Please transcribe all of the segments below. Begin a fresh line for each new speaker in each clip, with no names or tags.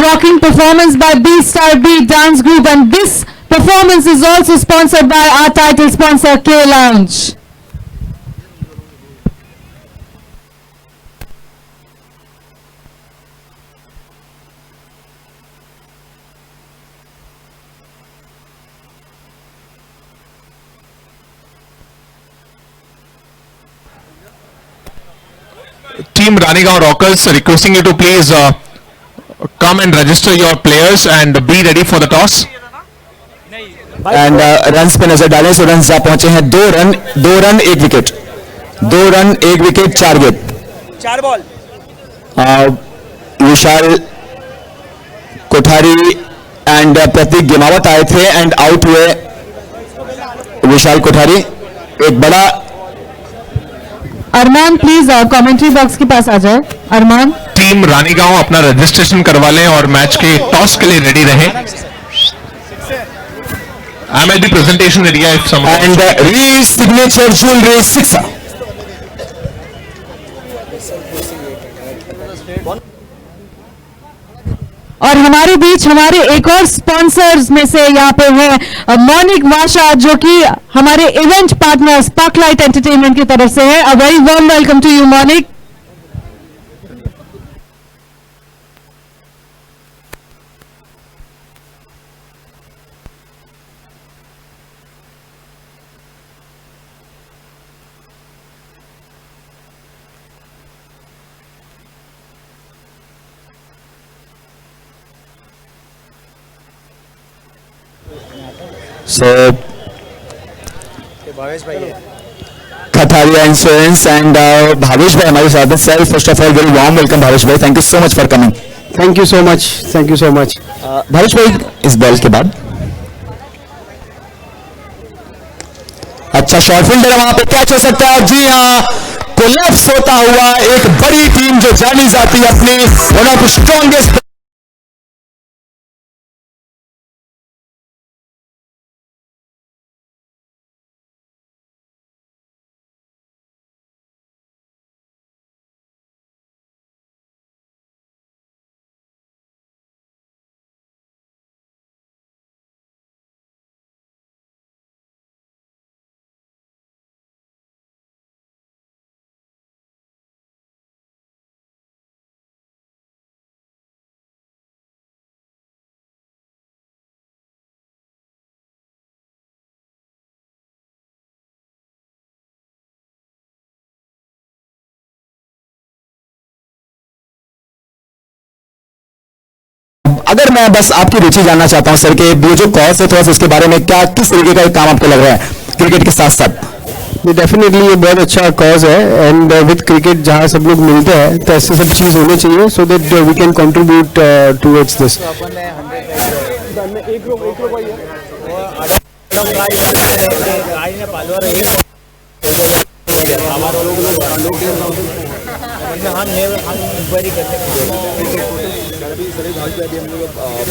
rocking performance by B-Star B Dance Group, and this performance is also sponsored by our title sponsor K Lounge.
Team Ranigaon Rockers requesting you to please come and register your players and be ready for the toss.
And runs पे नजर डालें, सो runs आप पहुंचे हैं 2 run 1 wicket, 2 run 1 wicket 4 गेंद
4 ball.
Vishal Kothari and प्रतीक गिमावत आए थे and out हुए विशाल कोठारी। एक बड़ा
अरमान प्लीज कमेंट्री बॉक्स के पास आ जाए। अरमान,
टीम रानीगांव अपना रजिस्ट्रेशन करवा लें और मैच के टॉस के लिए रेडी रहें। I'm at the presentation area if someone
and re-signature jewelry 6.
और हमारे बीच हमारे एक और स्पॉन्सर्स में से यहाँ पे है मॉनिक वाशा, जो कि हमारे इवेंट पार्टनर स्पार्कलाइट एंटरटेनमेंट की तरफ से है। A very warm welcome to you Monik.
So Kataria Insurance and Bhavesh bhai हमारे साथ हैं। Sir first of all very warm welcome Bhavesh bhai, thank you so much for coming.
Thank you so much, thank you so much.
Bhavesh bhai इस ball के बाद अच्छा short fielder वहां पे catch हो सकता है। जी हाँ, कोलैप्स होता हुआ एक बड़ी टीम जो जानी जाती है अपनी वन ऑफ स्ट्रॉन्गेस्ट अगर मैं बस आपकी रुचि जानना चाहता हूं सर कि वो जो कॉज है थोड़ा सा उसके बारे में, क्या किस तरीके का काम आपको लग रहा है क्रिकेट के साथ साथ?
डेफिनेटली ये बहुत अच्छा कॉज है एंड विद क्रिकेट जहां सब लोग मिलते हैं तो ऐसे सब चीज़ होनी चाहिए so that we can contribute towards this.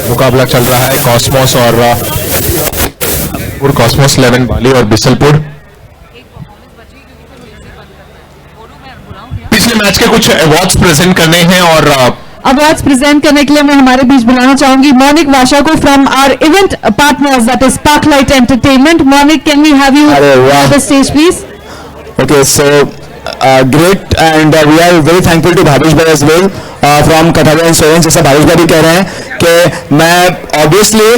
मुकाबला चल रहा है कॉस्मोस और कॉस्मोस 11 बाली और बिसलपुर। पिछले मैच के कुछ अवार्ड्स प्रेजेंट करने हैं और
अवार्ड्स प्रेजेंट करने के लिए मैं हमारे बीच बुलाना चाहूंगी मॉनिक वाशा को from our event partners that is Sparklight entertainment. Monik, can we have you on the stage please?
Okay, so great and we are very thankful to Bhavesh bhai as well from Kataria Insurance। जैसा भावेश भाई भी कह रहे हैं कि मैं obviously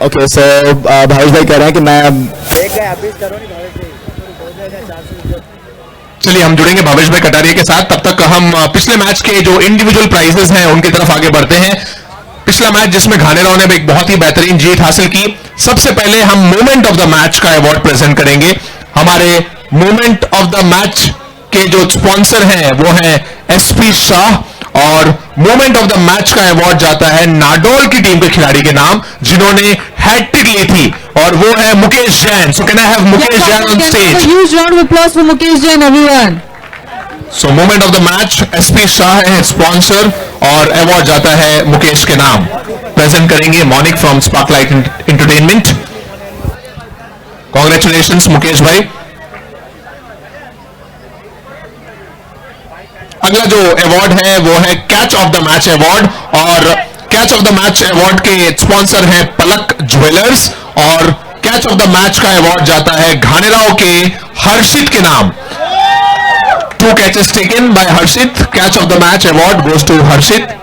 okay, so भावेश भाई कह रहे हैं कि मैं
चलिए हम जुड़ेंगे भावेश भाई कटारिया के साथ। तब तक हम पिछले मैच के जो इंडिविजुअल प्राइजेस हैं उनकी तरफ आगे बढ़ते हैं। पिछला मैच जिसमें घानेराव ने एक बहुत ही बेहतरीन जीत हासिल की। सबसे पहले हम मोमेंट ऑफ द मैच का अवार्ड प्रेजेंट करेंगे। हमारे मोमेंट ऑफ द मैच के जो स्पॉन्सर हैं वो हैं एसपी शाह और मोमेंट ऑफ द मैच का अवार्ड जाता है नाडोल की टीम के खिलाड़ी के नाम जिन्होंने हैट्रिक ली थी और वो है Mukesh Jain. So can I have Mukesh Jain on stage?
Huge round of applause for Mukesh Jain everyone.
So moment of the match SP Shah है स्पॉन्सर और अवार्ड जाता है मुकेश के नाम। प्रेजेंट करेंगे Monik from Sparklight entertainment. Congratulations Mukesh bhai. अगला जो अवार्ड है वो है catch of the match award, और catch of the match award के स्पॉन्सर हैं पलक ज्वेलर्स, और कैच ऑफ द मैच का अवार्ड जाता है घानेराव के हर्षित के नाम। 2 catches taken by Harshit, catch of the match award goes to Harshit.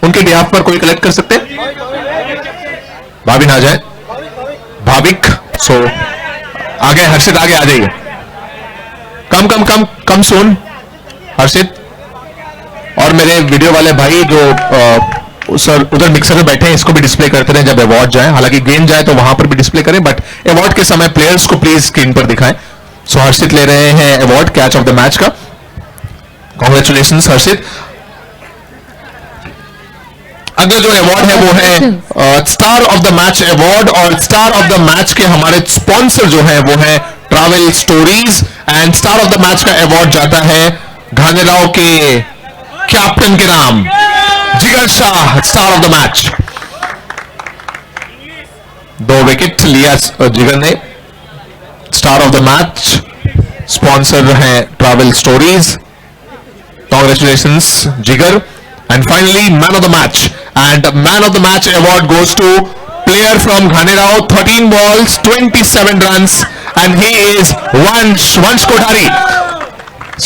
उनके बिहाफ पर कोई कलेक्ट कर सकते हैं? भाभी ना जाए, भाविक। सो आगे हर्षित, आगे आ जाइए। कम कम कम कम सुन हर्षित। और मेरे वीडियो वाले भाई जो सर उधर मिक्सर में बैठे हैं, इसको भी डिस्प्ले करते रहे जब अवार्ड जाए। हालांकि गेम जाए तो वहां पर भी डिस्प्ले करें, बट अवार्ड के समय प्लेयर्स को प्लीज स्क्रीन पर दिखाएं। सो हर्षित ले रहे हैं award catch of the match का। कॉन्ग्रेचुलेशन हर्षित। अगला जो अवार्ड है वो है star of the match award, और स्टार ऑफ द मैच के हमारे स्पॉन्सर जो है वो है travel stories, and star of the match का अवार्ड जाता है घानेराव के कैप्टन के नाम, जिगर Shah, star of the match. 2 wicket लिया जिगर ने। Star of the match sponsor है travel stories. Congratulations, Jigar. And finally, man of the match. And man of the match award goes to player from Ghanerao, 13 balls, 27 runs, and he is Vansh Kothari.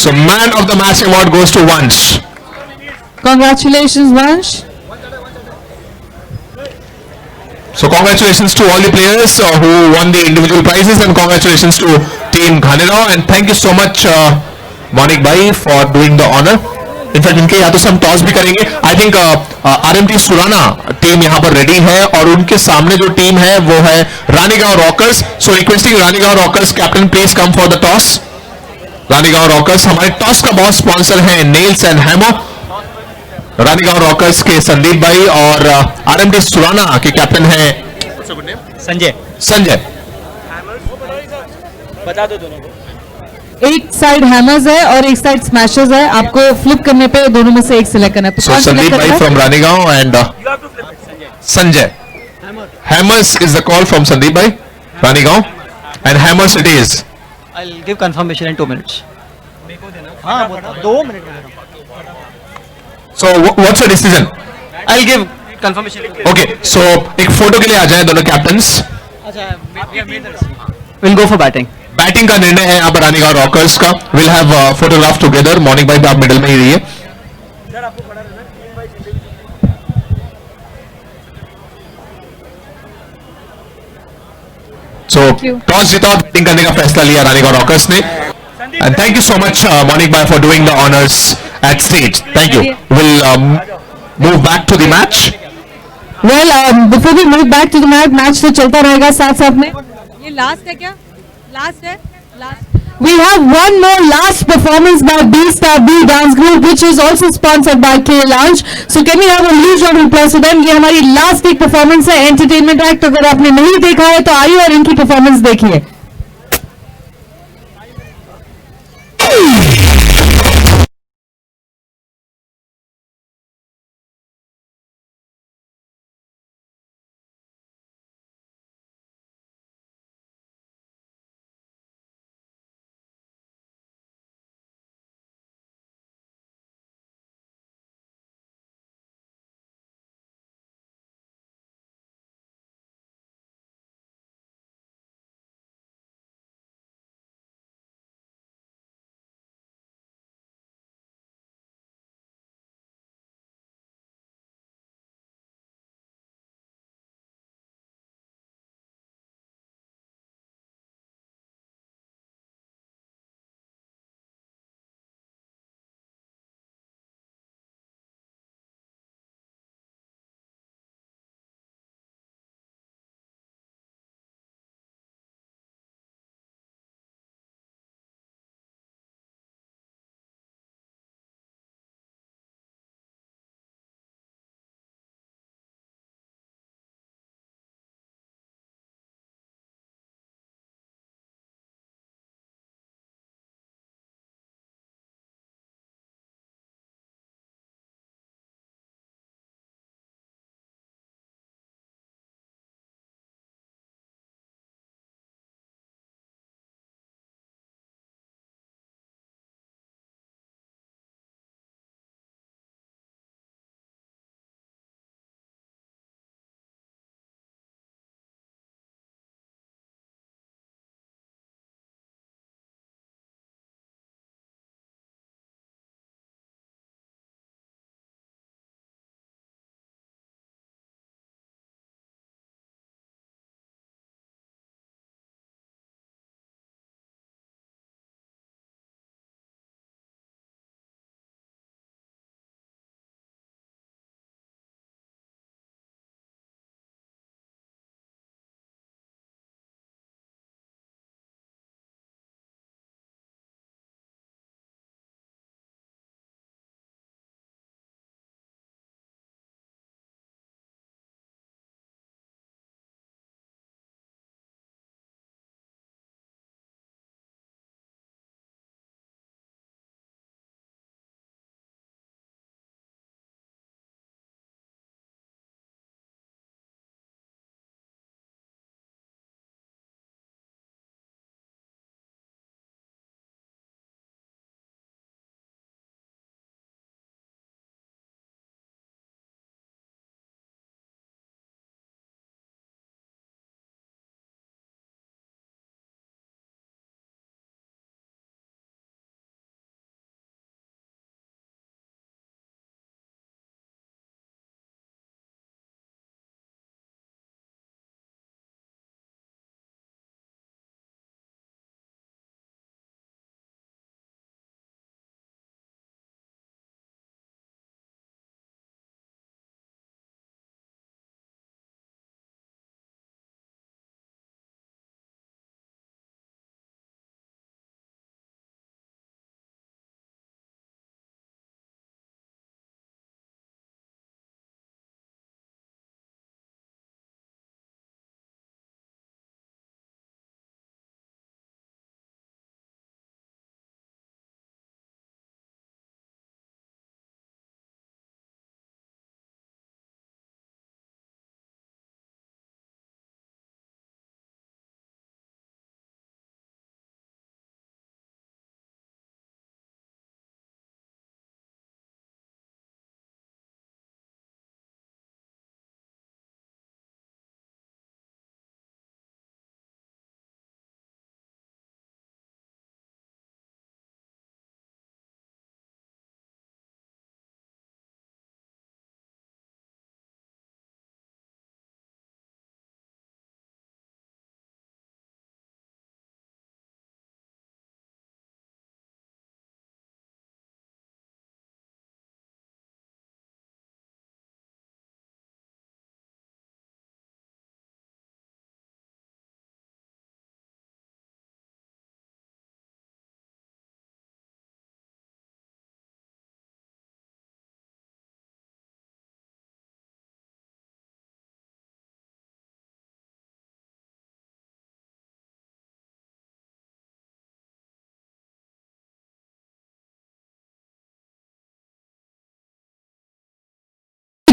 So, man of the match award goes to Vansh.
Congratulations, Vansh.
So, congratulations to all the players who won the individual prizes, and congratulations to team Ghanerao, and thank you so much, Monik Bhai, for doing the honor. In fact इनके यहाँ तो हम toss भी करेंगे। I think RMT Surana team यहाँ पर ready है, और उनके सामने जो टीम है वो है Ranigaon Rockers. So requesting Ranigaon Rockers captain please come for the toss. Ranigaon Rockers, हमारे टॉस का बहुत स्पॉन्सर है Nails and Hemo. Ranigaon Rockers के संदीप भाई और आरएमटी सुराना के कैप्टन है संजय।
बता दो दोनों को।
एक साइड हैमर्स है और एक साइड स्मैशर्स है। आपको फ्लिप करने पे दोनों में से एक सिलेक्ट करना है। तो
So
कौन
Sandeep
select
bhai
करेगा?
from Ranigaon and Sanjay. Hammers is the call from Sandeep bhai, Ranigaon, and Hammers it is.
I'll give confirmation in 2 minutes. हाँ 2 मिनट में।
So what's your decision?
I'll give confirmation.
Okay, so एक photo के लिए आ जाए दोनों captains.
We'll go for batting.
Batting का निर्णय है यहाँ पर रानीगांव रॉकर्स का। Will have photograph together. Morning भाई भी आप मिडिल में ही रहिए। सो टॉस जीता और बैटिंग करने का फैसला लिया रानीगांव रॉकर्स ने। And thank you so much morning bhai for doing the honours at stage. Thank you. Will move back to the match.
Well, before we move back to the match तो चलता रहेगा साथ साथ में।
ये लास्ट है क्या? लास्ट है? Last.
We have one more last performance by B Star B Dance Group, which is also sponsored by K Lounge. So can we have a huge round of applause for them? ये हमारी last एक performance है entertainment act. अगर आपने नहीं देखा है तो आइए और इनकी परफॉर्मेंस देखिए।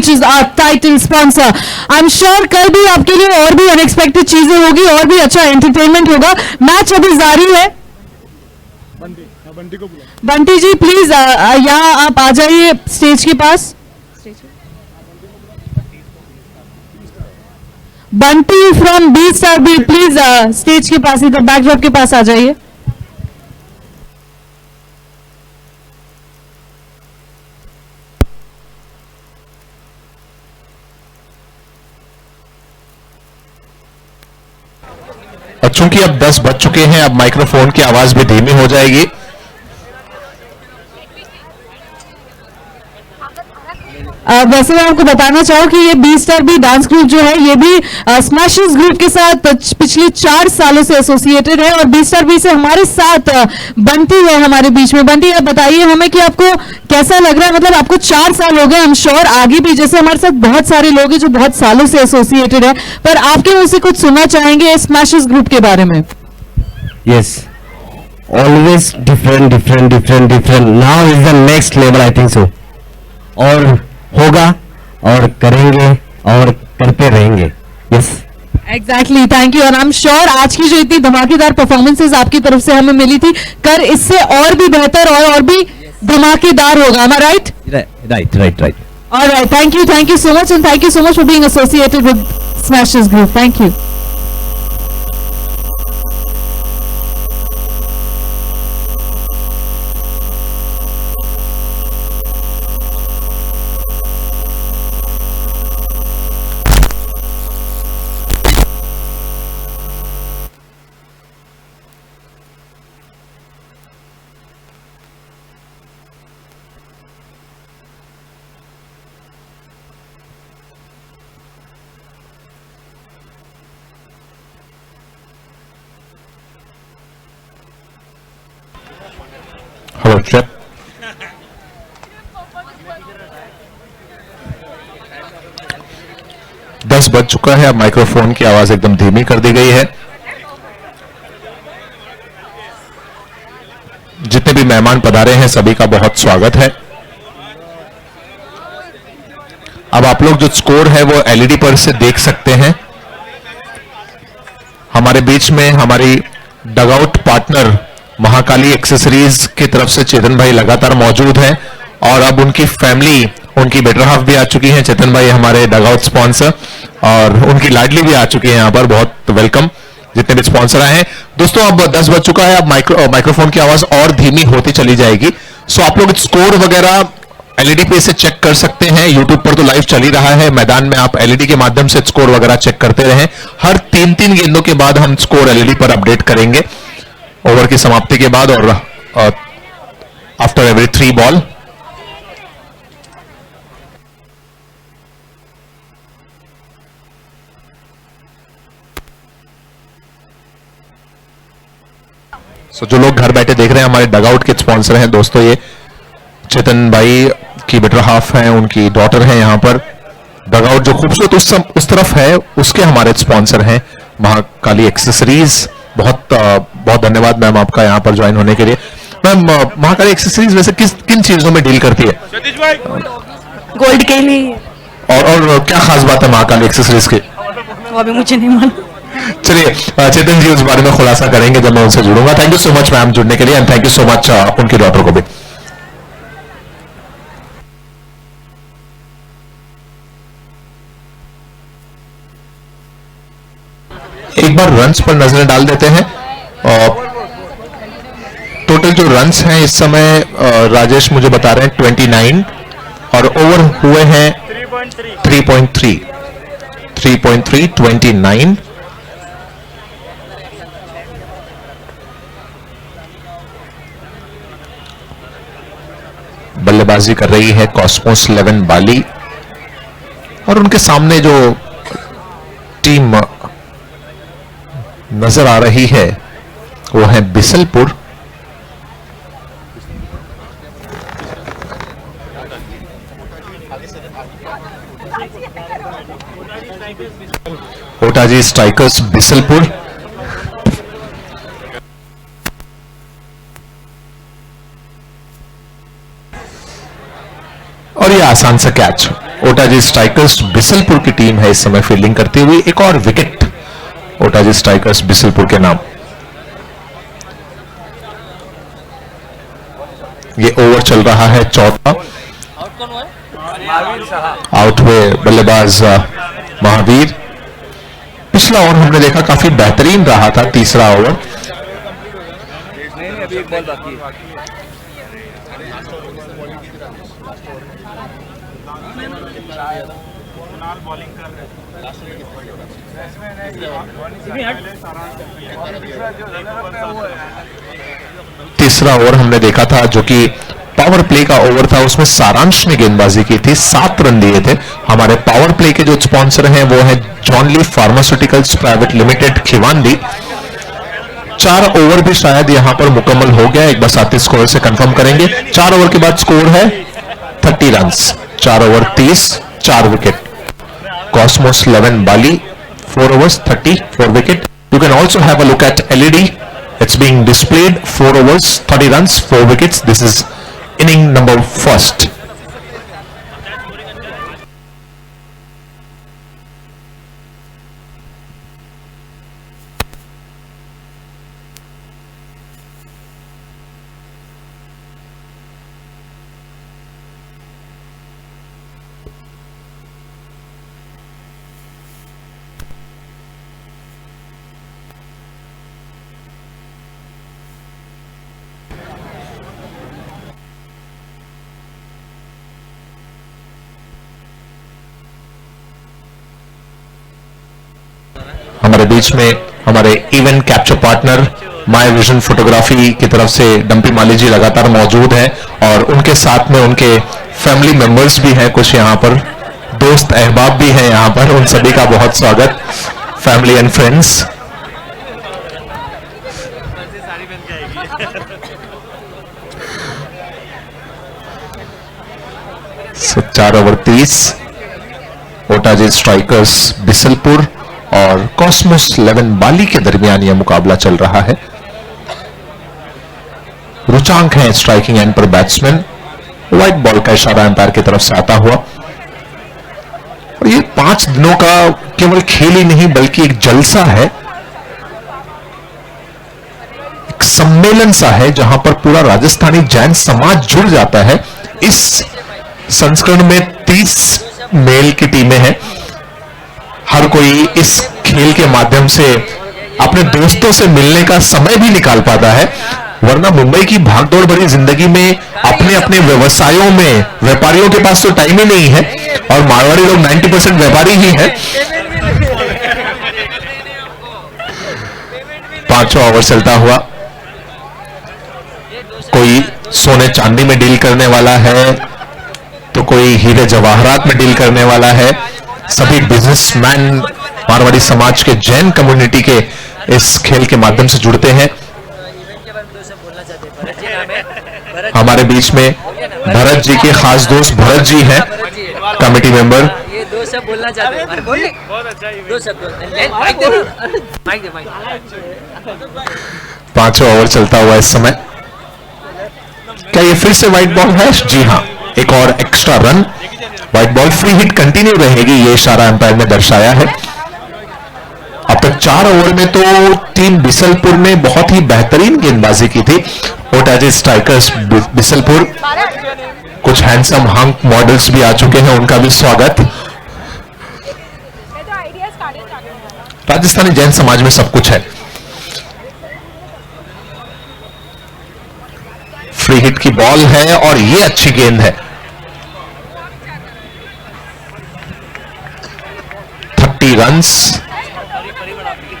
which is our title sponsor. I'm sure कल भी आपके लिए और भी अनएक्सपेक्टेड चीजें होगी और भी अच्छा एंटरटेनमेंट होगा. मैच अभी जारी है. बंटी जी प्लीज यहाँ आप आ जाइए स्टेज के पास. Bunty from B star B please stage के पास, इधर बैकड्रॉप के पास आ जाइए.
चूंकि अब 10 बज चुके हैं, अब माइक्रोफोन की आवाज भी धीमी हो जाएगी.
वैसे मैं आपको बताना चाहूँ कि ये B star B dance group जो है ये भी स्मैशर्स ग्रुप के साथ पिछले 4 सालों से एसोसिएटेड है और बी स्टार बी से हमारे साथ बंटी है हमारे बीच में. बंटी आप बताइए हमें कि आपको कैसा लग रहा है, मतलब आपको 4 साल हो गए, आई एम श्योर आगे भी जैसे हमारे साथ बहुत सारे लोग हैं जो बहुत सालों से एसोसिएटेड है, पर आपके मुंह से कुछ सुनना चाहेंगे स्मैशर्स ग्रुप के बारे में.
Yes, always different. Now is the next level, I think so. और होगा और करेंगे और करते रहेंगे. Yes.
Exactly, thank you. और आई एम श्योर आज की जो इतनी धमाकेदार परफॉर्मेंसेस आपकी तरफ से हमें मिली थी, कर इससे और भी बेहतर और भी धमाकेदार होगा. Am I right?
Right.
All right, thank you so much and thank you so much for being associated with Smashers Group. Thank you.
Hello check. दस बज चुका है, अब माइक्रोफोन की आवाज एकदम धीमी कर दी गई है. जितने भी मेहमान पधारे हैं सभी का बहुत स्वागत है. अब आप लोग जो स्कोर है वो एलईडी पर से देख सकते हैं. हमारे बीच में हमारी डगआउट पार्टनर महाकाली एक्सेसरीज की तरफ से चेतन भाई लगातार मौजूद हैं और अब उनकी फैमिली, उनकी बेटर हाफ भी आ चुकी हैं. चेतन भाई हमारे डगआउट स्पॉन्सर और उनकी लाडली भी आ चुकी है यहाँ पर. बहुत वेलकम जितने भी स्पॉन्सर आए हैं. दोस्तों अब 10 बज चुका है, अब माइक्रोफोन की आवाज और धीमी होती चली जाएगी. सो आप लोग स्कोर वगैरह एलईडी पे से चेक कर सकते हैं. यूट्यूब पर तो लाइव चल ही रहा है, मैदान में आप एलईडी के माध्यम से स्कोर वगैरह चेक करते रहें. हर 3 गेंदों के बाद हम स्कोर एलईडी पर अपडेट करेंगे ओवर की समाप्ति के बाद और आफ्टर एवरी 3 बॉल. सो जो लोग घर बैठे देख रहे हैं, हमारे डगआउट के स्पॉन्सर हैं दोस्तों. ये चेतन भाई की बेटर हाफ हैं, उनकी डॉटर है यहाँ पर. डगआउट जो खूबसूरत उस तरफ है उसके हमारे स्पॉन्सर हैं महाकाली एक्सेसरीज. बहुत बहुत धन्यवाद मैम आपका यहाँ पर ज्वाइन होने के लिए. मैम महाकाली एक्सेसरीज वैसे किन चीजों में डील करती है?
गोल्ड के लिए.
और क्या खास बात है महाकाली एक्सेसरीज की?
वो अभी मुझे नहीं मालूम.
चलिए चेतन जी उस बारे में खुलासा करेंगे जब मैं उनसे जुड़ूंगा. Thank you so much ma'am जुड़ने के लिए and thank you so much उनकी डॉटर को भी. एक बार रन्स पर नजरें डाल देते हैं. टोटल जो रन्स हैं इस समय राजेश मुझे बता रहे हैं 29 और ओवर हुए हैं 3.3 29. बल्लेबाजी कर रही है कॉस्मोस 11 बाली और उनके सामने जो टीम नजर आ रही है वो है बिसलपुर. ओटाजी स्ट्राइकर्स बिसलपुर. और ये आसान सा कैच. ओटाजी स्ट्राइकर्स बिसलपुर की टीम है इस समय फील्डिंग करती हुई। एक और विकेट ओटाजी स्ट्राइकर्स बिसलपुर के नाम। ये ओवर चल रहा है चौथा। आउट हुए बल्लेबाज महावीर। पिछला ओवर हमने देखा काफी बेहतरीन रहा था, तीसरा ओवर। तीसरा ओवर हमने देखा था जो कि पावर प्ले का ओवर था, उसमें सारांश ने गेंदबाजी की थी, 7 रन दिए थे। हमारे पावर प्ले के जो स्पॉन्सर हैं वो है John Lee pharmaceuticals private limited Khivandi. 4 over भी शायद यहां पर मुकम्मल हो गया, एक बार साथ ही स्कोर से कंफर्म करेंगे। 4 ओवर के बाद स्कोर है 30 run. 4 over 30, 4 wicket. Cosmos 11 Bali, 4 overs 30, 4 wicket. You can also have a look at LED. It's being displayed, 4 overs 30 runs, 4 wickets. This is inning number 1st. हमारे बीच में हमारे event capture partner my vision photography की तरफ से dumpy माली जी लगातार मौजूद हैं और उनके साथ में उनके फैमिली मेंबर्स भी हैं, कुछ यहाँ पर दोस्त अहबाब भी हैं यहाँ पर। उन सभी का बहुत स्वागत, family and friends. So, 4 over 30, Otaji strikers Bisalpur और कॉस्मोस 11 बाली के दरमियान यह मुकाबला चल रहा है। रुचांक है स्ट्राइकिंग एंड पर बैट्समैन। व्हाइट बॉल का इशारा एम्पायर की तरफ से आता हुआ। और ये 5 दिनों का केवल खेल ही नहीं बल्कि एक जलसा है, एक सम्मेलन सा है जहां पर पूरा राजस्थानी जैन समाज जुड़ जाता है। इस संस्करण में 30 मेल की टीमें हैं। हर कोई इस खेल के माध्यम से अपने दोस्तों से मिलने का समय भी निकाल पाता है, वरना मुंबई की भागदौड़ भरी जिंदगी में अपने अपने व्यवसायों में व्यापारियों के पास तो टाइम ही नहीं है और मारवाड़ी लोग 90% व्यापारी ही हैं। 5वां ओवर चलता हुआ। कोई सोने चांदी में डील करने वाला है तो कोई हीरे जवाहरात में डील करने वाला है। सभी बिजनेसमैन मारवाड़ी समाज के जैन कम्युनिटी के इस खेल के माध्यम से जुड़ते हैं। हमारे बीच में भरत जी के खास दोस्त भरत जी हैं, कमेटी मेंबर।
ये 2 शब्द बोलना चाहते हैं। बोलिए 2 शब्द।
5वां ओवर चलता हुआ इस समय। क्या ये फिर से व्हाइट बॉल है? जी हाँ, एक और extra run. White ball, free hit continue रहेगी, ये इशारा एम्पायर ने दर्शाया है। अब तक 4 ओवर में तो टीम बिसलपुर ने बहुत ही बेहतरीन गेंदबाजी की थी। ओटाजी स्ट्राइकर्स बिसलपुर, कुछ हैंडसम हंक मॉडल्स भी आ चुके हैं, उनका भी स्वागत। राजस्थानी जैन समाज में सब कुछ है। फ्री हिट की बॉल है और ये अच्छी गेंद है। 30 रन्स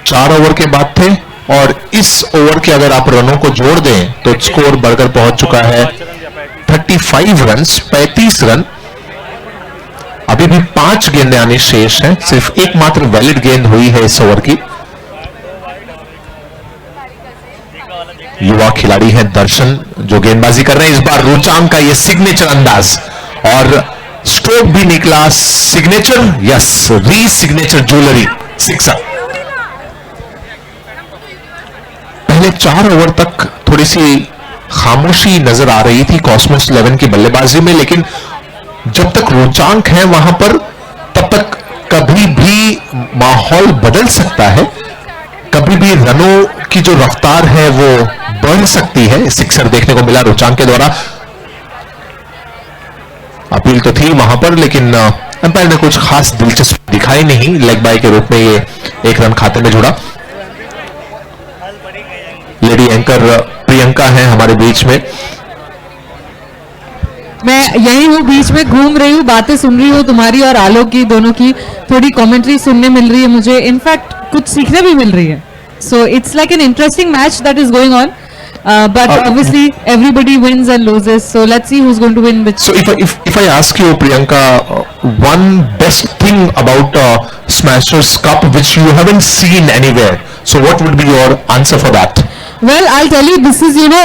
4 ओवर के बाद थे और इस ओवर के अगर आप रनों को जोड़ दें तो स्कोर बढ़कर पहुंच चुका है 35 रन्स, 35 रन। अभी भी 5 गेंदें आनी शेष हैं, सिर्फ एकमात्र वैलिड गेंद हुई है इस ओवर की। युवा खिलाड़ी हैं दर्शन जो गेंदबाजी कर रहे हैं। इस बार रुचांक का ये सिग्नेचर अंदाज और स्ट्रोक भी निकला सिग्नेचर, यस, री सिग्नेचर ज्वेलरी, 6। पहले 4 ओवर तक थोड़ी सी खामोशी नजर आ रही थी कॉस्मोस 11 की बल्लेबाजी में, लेकिन जब तक रोचांक है वहां पर, तब तक कभी भी माहौल बदल सकता है, कभी भी रनों की जो रफ्तार है वो बढ़ सकती है। सिक्सर देखने को मिला रोचांक के द्वारा, अपील तो थी वहां पर, लेकिन अंपायर ने कुछ खास दिलचस्पी दिखाई नहीं। लेग बाय के रूप में ये एक रन खाते में जुड़ा। लेडी एंकर प्रियंका है हमारे बीच में।
मैं यही हूँ, बीच में घूम रही हूँ, बातें सुन रही हूँ तुम्हारी और आलोक की, दोनों की थोड़ी कमेंट्री सुनने मिल रही है मुझे, इनफैक्ट कुछ सीखने भी मिल रही है। So it's like an interesting match that is going on, but obviously everybody wins and loses, so let's see who's going to win which.
So if I ask you, Priyanka, one best thing about Smashers Cup which you haven't seen anywhere, so what would be your answer for that?
Well, I'll tell you, this is, you know,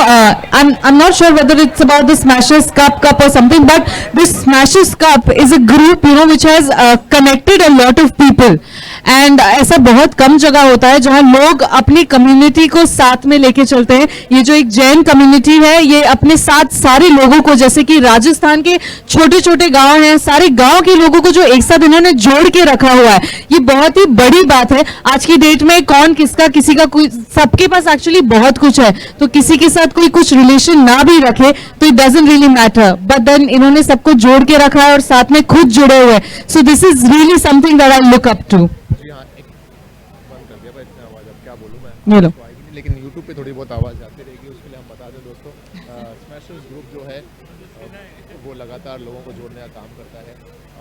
I'm not sure whether it's about the Smashers Cup or something, but this Smashers Cup is a group, you know, which has connected a lot of people. And ऐसा बहुत कम जगह होता है जहां लोग अपनी community को साथ में लेके चलते हैं। ये जो एक जैन कम्युनिटी है, ये अपने साथ सारे लोगों को, जैसे कि राजस्थान के छोटे छोटे गांव हैं, सारे गांव के लोगों को जो एक साथ इन्होंने जोड़ के रखा हुआ है, ये बहुत ही बड़ी बात है। आज की डेट में कौन किसका, किसी का कोई, सबके पास एक्चुअली बहुत कुछ है, तो किसी के साथ कोई कुछ रिलेशन ना भी रखे तो it doesn't really matter, but then इन्होंने सबको जोड़ के रखा है और साथ में खुद जुड़े हुए। So this is really something that I look up to. बोलो।
लेकिन YouTube पे थोड़ी बहुत आवाज़ आती रहेगी, उसके लिए हम बता दें दोस्तों, स्मैशर्स ग्रुप जो है वो लगातार लोगों को जोड़ने का काम करता है।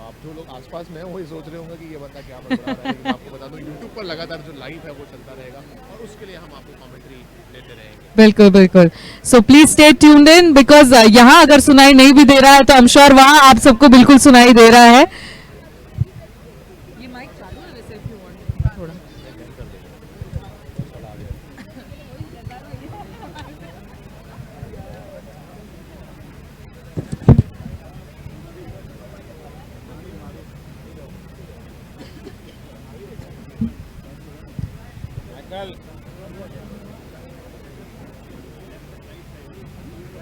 आप जो लोग आसपास में हैं वही सोच रहे होंगे कि ये बंदा क्या बता रहा है, लेकिन आपको बता दूं YouTube पर लगातार जो लाइव है वो चलता रहेगा और उसके लिए हम आपको कमेंट्री देते रहेंगे।
बिल्कुल बिल्कुल। So please stay tuned in, because यहाँ अगर सुनाई नहीं भी दे रहा है तो आई एम श्योर वहाँ आप सबको बिल्कुल सुनाई दे रहा है।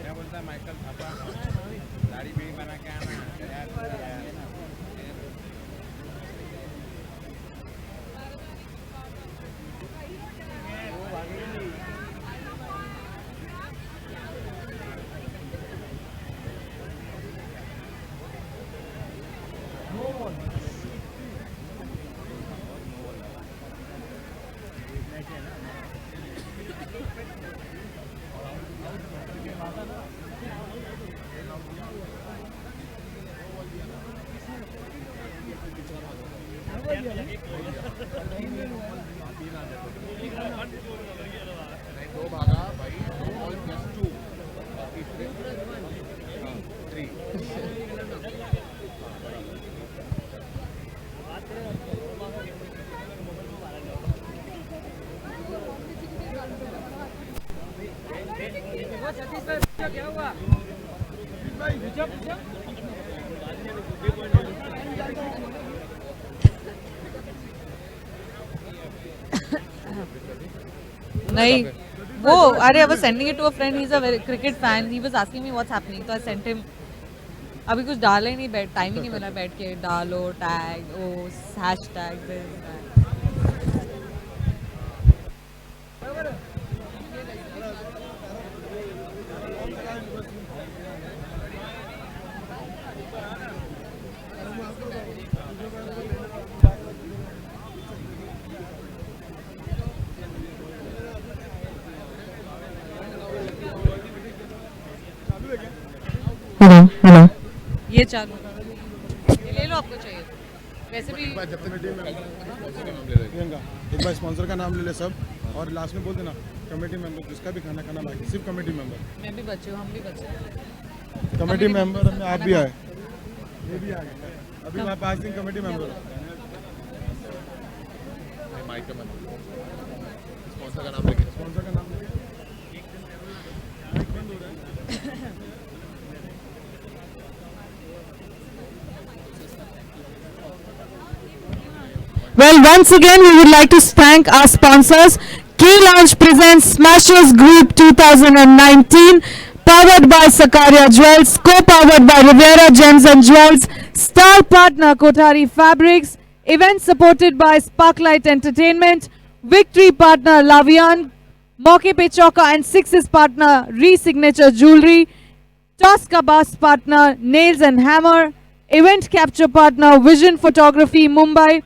क्या बोलता है माइकल थापा, दाढ़ी भी बना के आना दो भागा भाई, क्या हुआ?
नहीं वो अरे I was sending it to a friend, he is a very cricket fan, he was asking me what's happening, तो आई सेंट हिम। अभी कुछ डाला ही नहीं, बैठ टाइम ही नहीं मिला बैठ के डालो टैग ओ हैशटैग दिस।
हेलो
ये चालू ये ले लो, आपको चाहिए वैसे भी।
जब तक एक बार स्पॉन्सर का नाम ले ले सब, और लास्ट में बोल देना कमेटी मेंबर, जिसका भी खाना खाना बाकी सिर्फ कमेटी मेंबर।
मैं भी बच्चे हूँ, हम भी बच्चे।
कमेटी मेंबर में आप भी आए, ये भी आ गए, अभी मैं 5 दिन कमेटी मेंबर हूँ। स्पॉन्सर का नाम लेके, स्पॉन्सर का नाम लेके।
Well, once again, we would like to thank our sponsors. K Lounge presents Smashers Group 2019. powered by Sakaria Jewels, co-powered by Rivera Gems and Jewels, star partner Kothari Fabrics, event supported by Sparklight Entertainment, victory partner Lavian, Mauke Pe Chauka and Sixes partner Re-Signature Jewelry, Toss Ka Baas partner Nails and Hammer, event capture partner Vision Photography Mumbai,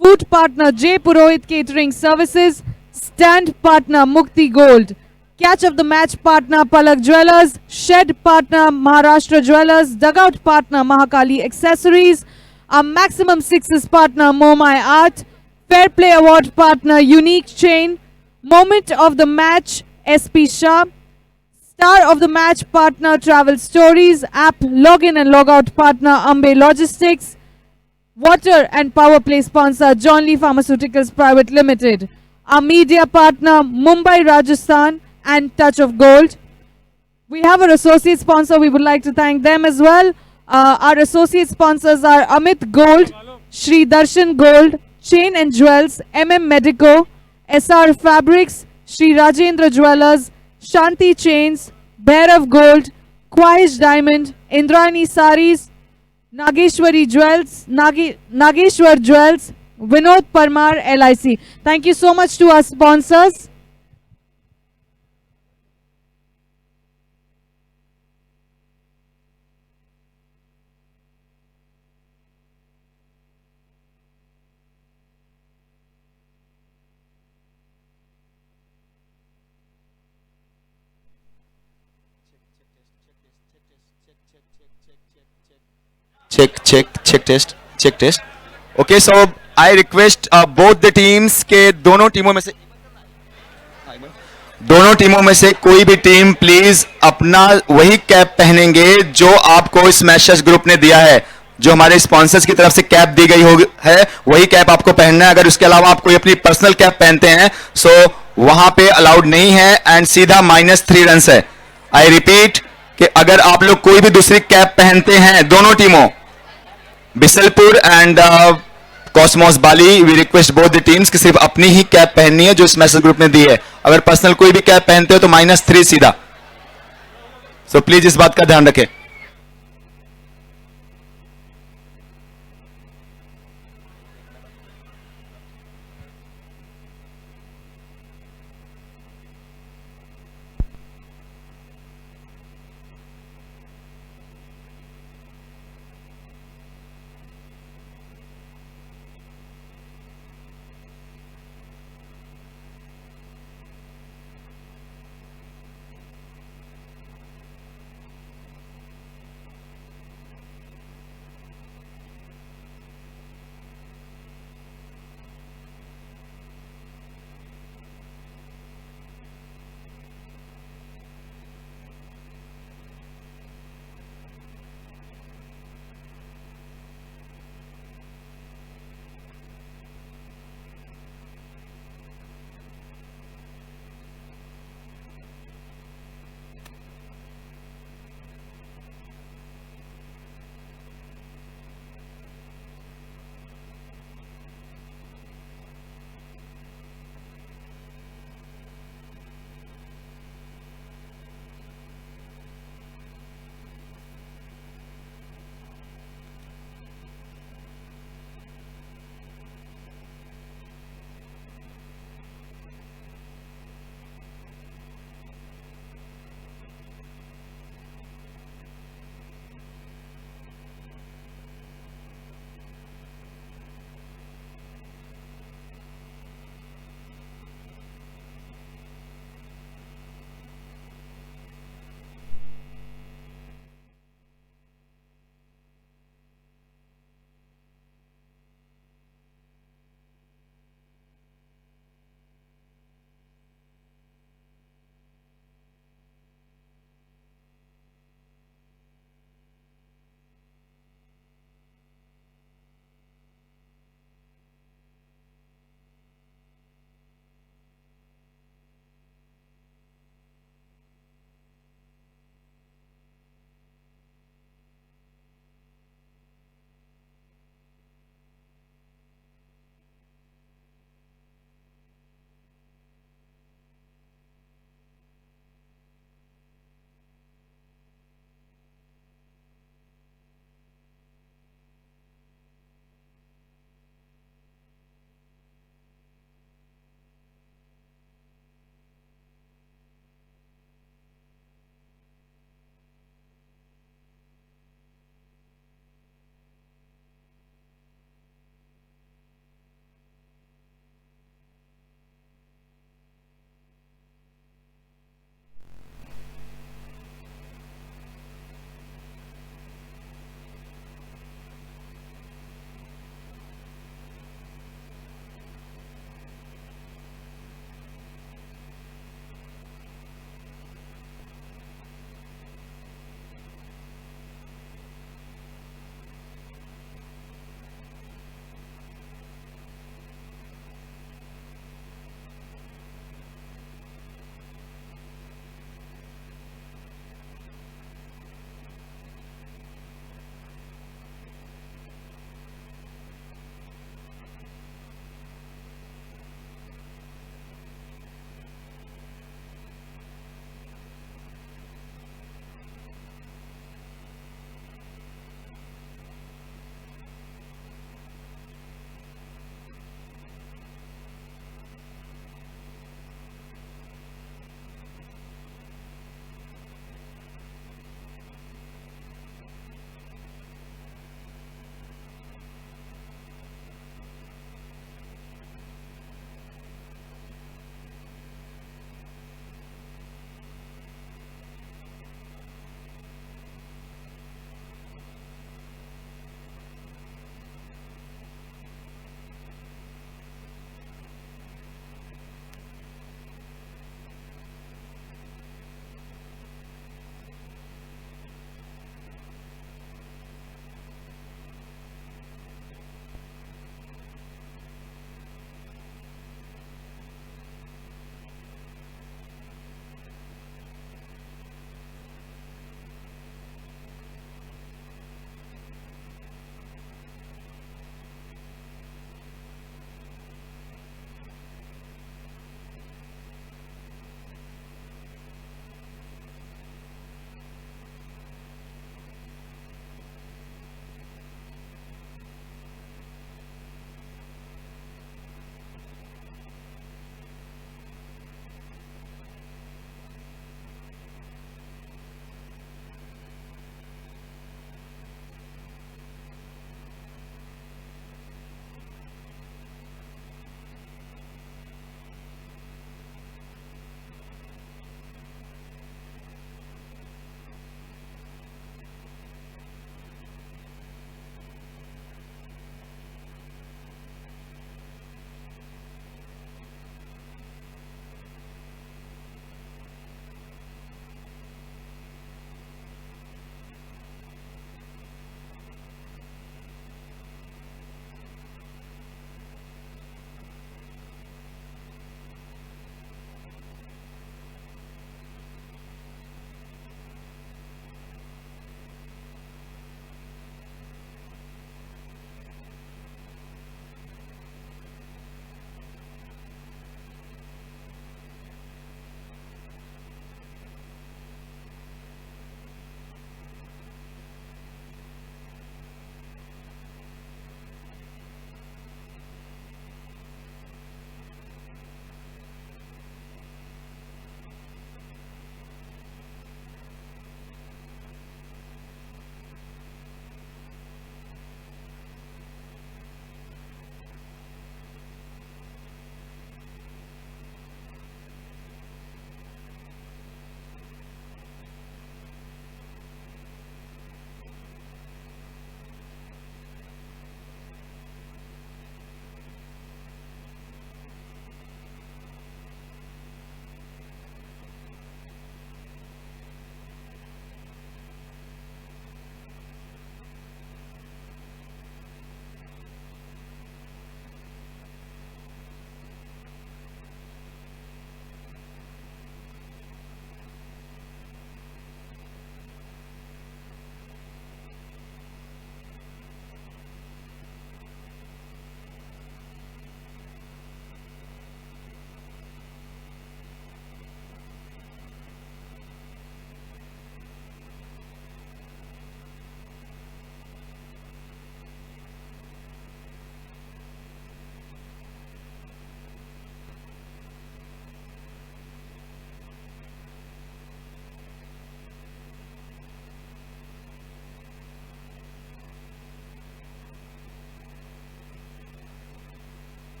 food partner J Purohit Catering Services, stand partner Mukti Gold, catch of the match partner Palak Jewelers, shed partner Maharashtra Jewelers, dugout partner Mahakali Accessories, our maximum sixes partner Momai Art, fair play award partner Unique Chain, moment of the match SP Shah, star of the match partner Travel Stories, app login and logout partner Ambe Logistics, water and power play sponsor John Lee Pharmaceuticals Private Limited, our media partner Mumbai Rajasthan and Touch of Gold. We have our associate sponsor, we would like to thank them as well. Our associate sponsors are Amit Gold, Shri Darshan Gold, Chain and Jewels, Medico, SR Fabrics, Shri Rajendra Jewelers, Shanti Chains, Bhairav Gold, Quaish Diamond, Indrani Saris, Nageshwari Jewels, Nageshwar Jewels, Vinod Parmar LIC. Thank you so much to our sponsors.
check test. Okay, so I request both the teams के दोनों टीमों में से कोई भी team please अपना वही cap पहनेंगे जो आपको स्मैशर्स ग्रुप ने दिया है, जो हमारे स्पॉन्सर्स की तरफ से कैप दी गई है वही कैप आपको पहनना है। अगर उसके अलावा आप कोई अपनी पर्सनल कैप पहनते हैं सो वहां पे अलाउड नहीं है एंड सीधा -3 रन है। आई रिपीट कि अगर आप लोग कोई भी दूसरी कैप पहनते हैं, दोनों टीमों Bisalpur and Cosmos Bali, we request both the teams कि सिर्फ अपनी ही कैप पहननी है जो स्मैशर्स ग्रुप ने दी है। अगर पर्सनल कोई भी कैप पहनते हो तो -3 सीधा। सो प्लीज इस बात का ध्यान रखें।